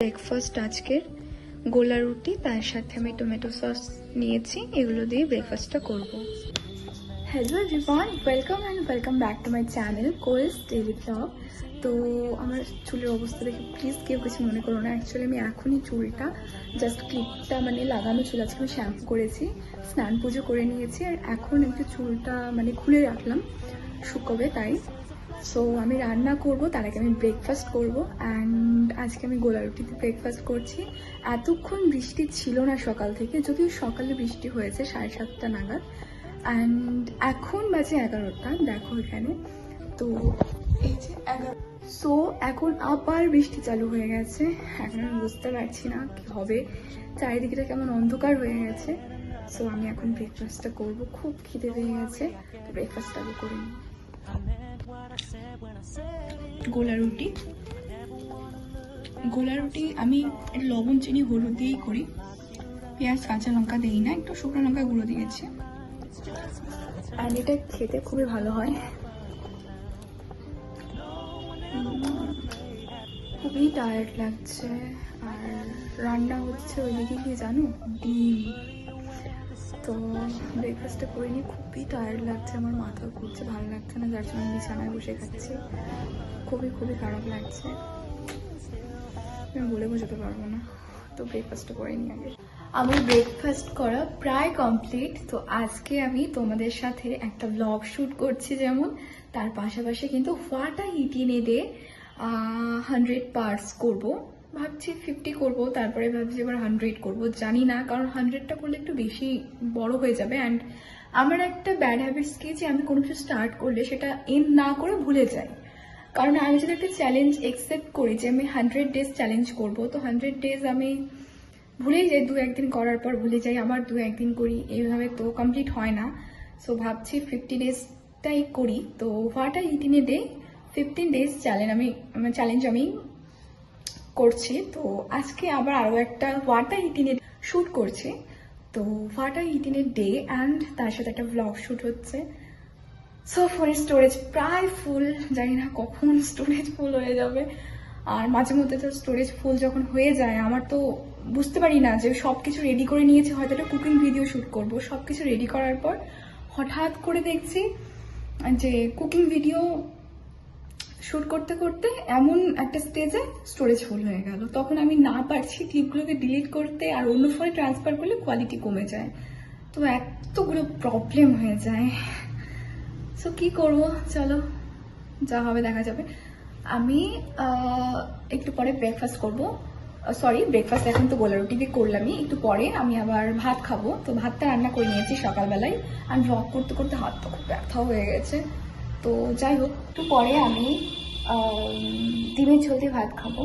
Breakfast আজকের গোলা রুটি, তার সাথে আমি টমেটো সস নিয়েছি, এগুলো দিয়ে ব্রেকফাস্টটা করব। Hello everyone, welcome back to my channel কোয়েস ডেইলি ব্লগ। তো আমার চুলের অবস্থা দেখে প্লিজ কেউ কিছু মনে করো না। অ্যাকচুয়ালি আমি এখনই চুলটা জাস্ট ক্লিপটা লাগানো চুল, আজকে আমি শ্যাম্পু করেছি, স্নান পুজো করে নিয়েছি, আর এখন একটু চুলটা খুলে রাখলাম শুকোবে তাই। সো আমি রান্না করব, তার আগে আমি ব্রেকফাস্ট করব। অ্যান্ড আজকে আমি গোলা রুটিতে ব্রেকফাস্ট করছি। এতক্ষণ বৃষ্টি ছিল না সকাল থেকে, যদিও সকালে বৃষ্টি হয়েছে 7:30 নাগাদ। অ্যান্ড এখন বাজে 11টা, দেখো এখানে। তো এই যে 11, সো এখন আবার বৃষ্টি চালু হয়ে গেছে। এখন আমি বুঝতে পারছি না কি হবে, চারিদিকটা কেমন অন্ধকার হয়ে গেছে। সো আমি এখন ব্রেকফাস্টটা করব, খুব খিদে পেয়ে গেছে, তো ব্রেকফাস্টটা আমি করে নিই। গোলা রুটি আমি লবণ চিনি হলুদ দিয়েই করি, পেঁয়াজ কাঁচা লঙ্কা দিই না, একটু শুকনো লঙ্কা গুঁড়ো দিয়েছি। আর এটা খেতে খুবই ভালো হয়। খুবই টায়ার্ড লাগছে, আর রান্না হচ্ছে ওইদিকে কি জানো, ডিম। তো ব্রেকফাস্টটা করে নিয়ে খুবই টায়ার্ড লাগছে, আমার মাথা ঘুরছে, ভালো লাগছে না, যার জন্য আমি বিছানায় বসে খাচ্ছি। খুবই খারাপ লাগছে, আমি বলে বোঝাতে পারবো না। তো ব্রেকফাস্টটা করে নিই আগে। আমার ব্রেকফাস্ট করা প্রায় কমপ্লিট। তো আজকে আমি তোমাদের সাথে একটা ব্লগ শ্যুট করছি, যেমন তার পাশাপাশি কিন্তু what I it in a day 100 parts করবো। ভাবছি 50 করব, তারপরে ভাবছি এবার 100 করব, জানি না, কারণ 100টা করলে একটু বেশি বড় হয়ে যাবে। অ্যান্ড আমার একটা ব্যাড হ্যাবিটস কি, যে আমি কোনো কিছু স্টার্ট করলে সেটা এন্ড না করে ভুলে যাই। কারণ আমি যদি একটা চ্যালেঞ্জ একসেপ্ট করি যে আমি 100 ডেজ চ্যালেঞ্জ করব, তো 100 ডেজ আমি ভুলেই যাই, 2-1 দিন করার পর ভুলে যাই, আবার 2-1 দিন করি, এইভাবে তো কমপ্লিট হয় না। সো ভাবছি 50 ডেজটাই করি। তো what I it in a day 15 days challenge আমি করছি। তো আজকে আবার আরও একটা what I it in a shoot করছি। তো what I it in a day and তার সাথে একটা ব্লগ শ্যুট হচ্ছে। সো ফোনের স্টোরেজ প্রায় ফুল, জানি না কখন স্টোরেজ ফুল হয়ে যাবে। আর মাঝে মধ্যে তো স্টোরেজ ফুল যখন হয়ে যায়, আমার তো বুঝতে পারি না যে সব কিছু রেডি করে নিয়েছি, হয়তো একটা কুকিং ভিডিও শ্যুট করবো, সব কিছু রেডি করার পর হঠাৎ করে দেখছি যে কুকিং ভিডিও শ্যুট করতে করতে এমন একটা স্টেজে স্টোরেজ ফুল হয়ে গেল। তখন আমি না পারছি ক্লিপগুলোকে ডিলিট করতে, আর অন্য ফোনে ট্রান্সফার করলে কোয়ালিটি কমে যায়, তো এতগুলো প্রবলেম হয়ে যায়। সো কি করব, চলো যা হবে দেখা যাবে। আমি একটু পরে ব্রেকফাস্ট করব, সরি ব্রেকফাস্ট এখন তো গোলা রুটি দিয়ে করলামই, একটু পরে আমি আবার ভাত খাবো। তো ভাতটা রান্না করে নিয়েছি সকালবেলায়, আর ব্লগ করতে করতে হাত তো খুব ব্যথাও হয়ে গেছে। তো যাই হোক, একটু পরে আমি ডিমের ঝোল দিয়ে ভাত খাবো।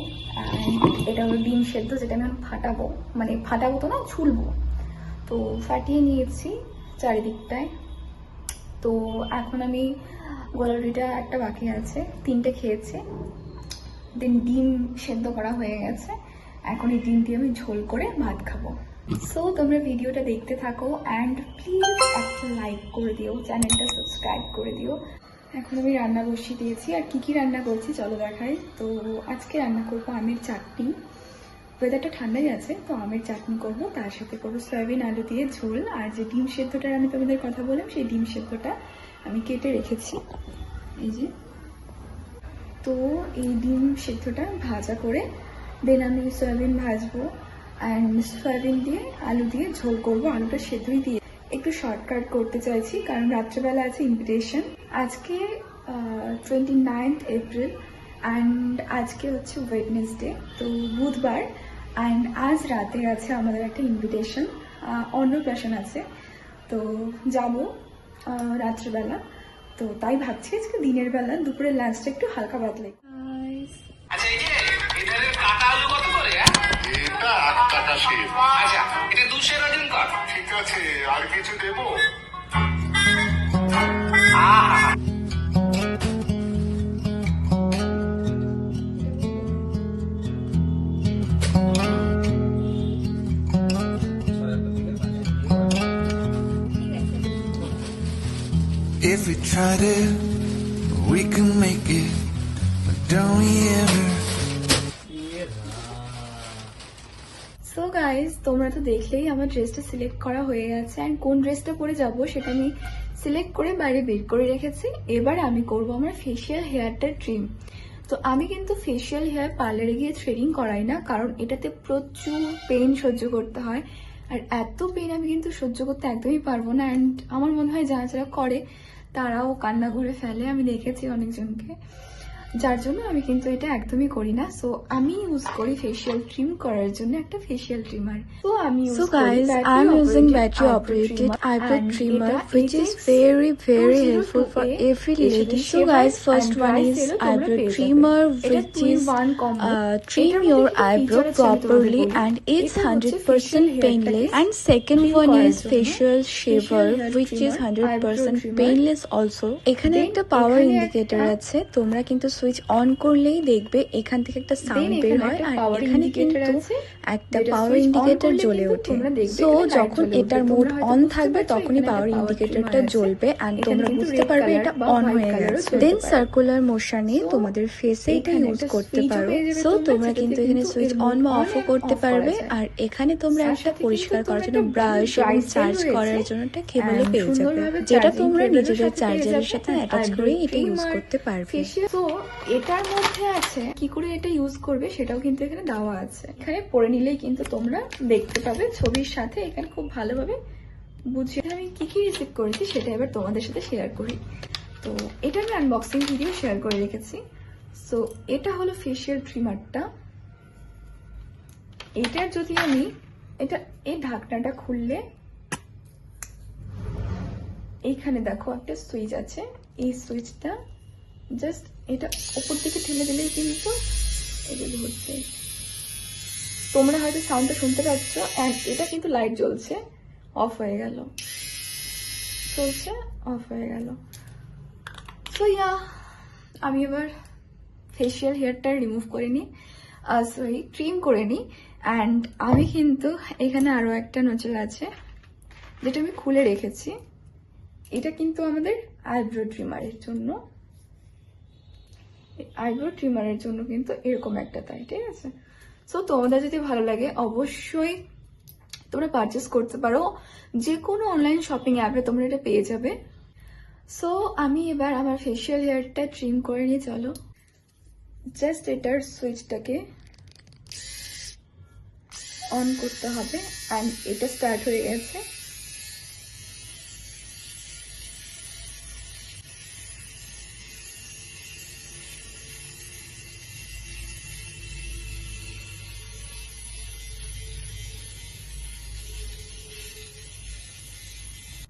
এটা হলো ডিম সেদ্ধ, যেটা আমি ফাটাবো, ফাটাবো তো না, ছুলবো। তো ফাটিয়ে নিয়েছি চারিদিকটায়। তো এখন আমি গোলা রুটিটা একটা বাকি আছে, 3টে খেয়েছি, দেন ডিম সেদ্ধ করা হয়ে গেছে। এখন এই ডিম দিয়ে আমি ঝোল করে ভাত খাবো। সো তোমরা ভিডিওটা দেখতে থাকো, অ্যান্ড প্লিজ একটা লাইক করে দিও, চ্যানেলটা সাবস্ক্রাইব করে দিও। এখন আমি রান্না বসিয়ে দিয়েছি, আর কি রান্না করছি চলো দেখাই। তো আজকে রান্না করবো আমের চাটনি, ওয়েদারটা ঠান্ডাই আছে, তো আমের চাটনি করব, তার সাথে করবো সয়াবিন আলু দিয়ে ঝোল। আর যে ডিম সেদ্ধটার আমি তোমাদের কথা বললাম, সেই ডিম সেদ্ধটা আমি কেটে রেখেছি, এই যে। তো এই ডিম সেদ্ধটা ভাজা করে দেন আমি সয়াবিন ভাজবো, অ্যান্ড সয়াবিন দিয়ে আলু দিয়ে ঝোল করব, আলুটা সেদ্ধই দিয়ে। একটু শর্টকাট করতে চাইছি, কারণ রাত্রেবেলা আছে ইনভিটেশন। আজকে 29 এপ্রিল, অ্যান্ড আজকে হচ্ছে ওয়েডনেসডে, তো বুধবার। অ্যান্ড আজ রাতে আছে আমাদের একটা ইনভিটেশন, অন্নপ্রাশন আছে, তো যাব রাত্রেবেলা। তো তাই ভাবছি আজকে দিনের বেলা দুপুরের লাঞ্চটা একটু হালকা পাতলা। আচ্ছা, এই যে এধারে কাটা আলু কত করে? এটা 8 কাটা শেপ। আচ্ছা, এটা 200 ডজন কর। ঠিক আছে, আর কিছু দেবো? আহা, If we tried it, we can make it, but don't we ever guys, তোমরা তো দেখলেই আমার ড্রেসটা সিলেক্ট করা হয়ে গেছে, অ্যান্ড কোন ড্রেসটা পরে যাব সেটা আমি সিলেক্ট করে বাইরে বের করে রেখেছি। এবার আমি করব আমার ফেসিয়াল হেয়ারটা ট্রিম। তো আমি কিন্তু ফেসিয়াল হেয়ার পার্লারে গিয়ে থ্রেডিং করাই না, কারণ এটাতে প্রচুর পেন সহ্য করতে হয়, আর এত পেন আমি কিন্তু সহ্য করতে একদমই পারবো না। অ্যান্ড আমার মনে হয় যারা যারা করে তারাও কান্না করে ফেলে, আমি দেখেছি অনেকজনকে, যার জন্য আমি কিন্তু এটা একদমই করি না। সো আমি ইউজ করি ফেসিয়াল ট্রিম করার জন্য একটা ফেসিয়াল ট্রিমার। তো আমি So guys, I'm using battery operated eyebrow trimmer which is very helpful for every lady. So guys, first one is eyebrow trimmer which is trim your eyebrow properly and it's 100% painless, and second one is facial shaver which is 100% painless also. এখানে একটা পাওয়ার indicator আছে, তোমরা কিন্তু switch on করলেই দেখবে এখান থেকে একটা সাউন্ড বের হয়, আর এখানে কিন্তু একটা পাওয়ার ইন্ডিকেটর জ্বলে ওঠে। সো যখন এটার মোড অন থাকবে তখনই পাওয়ার ইন্ডিকেটরটা জ্বলবে এন্ড তোমরা বুঝতে পারবে এটা অন হয়ে গেছে। দেন সার্কুলার মোশনে তোমাদের ফেসে এটা ইউজ করতে পারো। সো তোমরা কিন্তু এখানে সুইচ অন বা অফও করতে পারবে, আর এখানে তোমরা একটা পরিষ্কার করার জন্য ব্রাশ এবং চার্জ করার জন্য একটা কেবলও পেয়ে যাবে, যেটা তোমরা নিজেদের চার্জারের সাথে অ্যাটাচ করে এটা ইউজ করতে পারবে। তো এটার মধ্যে আছে কি করে এটা ইউজ করবে সেটাও কিন্তু এখানে দেওয়া আছে, এখানে পড়ে নিলেই কিন্তু তোমরা দেখতে পাবে ছবির সাথে, এখানে খুব ভালোভাবে বুঝিয়ে আমি কি কি রিসিভ করেছি সেটা এবার তোমাদের সাথে শেয়ার করি। তো এটা আমি আনবক্সিং ভিডিও শেয়ার করে রেখেছি। সো এটা হলো ফেসিয়াল ট্রিমারটা। এটার যদি আমি এই ঢাকনাটা খুললে এইখানে দেখো একটা সুইচ আছে, এই সুইচটা জাস্ট এটা উপর দিকে ঠেলে দিলেই কিন্তু এটা ধরছে। তোমরা হয়তো সাউন্ডটা শুনতে পাচ্ছ, অ্যান্ড এটা কিন্তু লাইট জ্বলছে, অফ হয়ে গেল, চলছে, অফ হয়ে গেল। সো ইয়া, আমি এবার ফেসিয়াল হেয়ারটা রিমুভ করে নিই, সরি ট্রিম করে নিই। অ্যান্ড আমি কিন্তু এখানে আরও একটা নজল আছে যেটা আমি খুলে রেখেছি, এটা কিন্তু আমাদের আইব্রো ট্রিমারের জন্য। আইব্রো ট্রিমারের জন্য কিন্তু এরকম একটা তাই, ঠিক আছে। সো তোমাদের যদি ভালো লাগে অবশ্যই তোমরা পারচেস করতে পারো, যে কোনো অনলাইন শপিং অ্যাপে তোমরা এটা পেয়ে যাবে। সো আমি এবার আমার ফেসিয়াল হেয়ারটা ট্রিম করে নিয়ে, চলো জাস্ট এটার সুইচটাকে অন করতে হবে, অ্যান্ড এটা স্টার্ট হয়ে গেছে।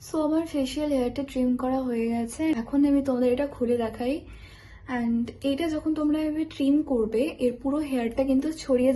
সো আমার ফেসিয়াল হেয়ারটা ট্রিম করা হয়ে গেছে, এখন আমি তোমাদের এটা খুলে দেখাই। অ্যান্ড এটা যখন তোমরা এভাবে ট্রিম করবে এর পুরো হেয়ারটা কিন্তু ছড়িয়ে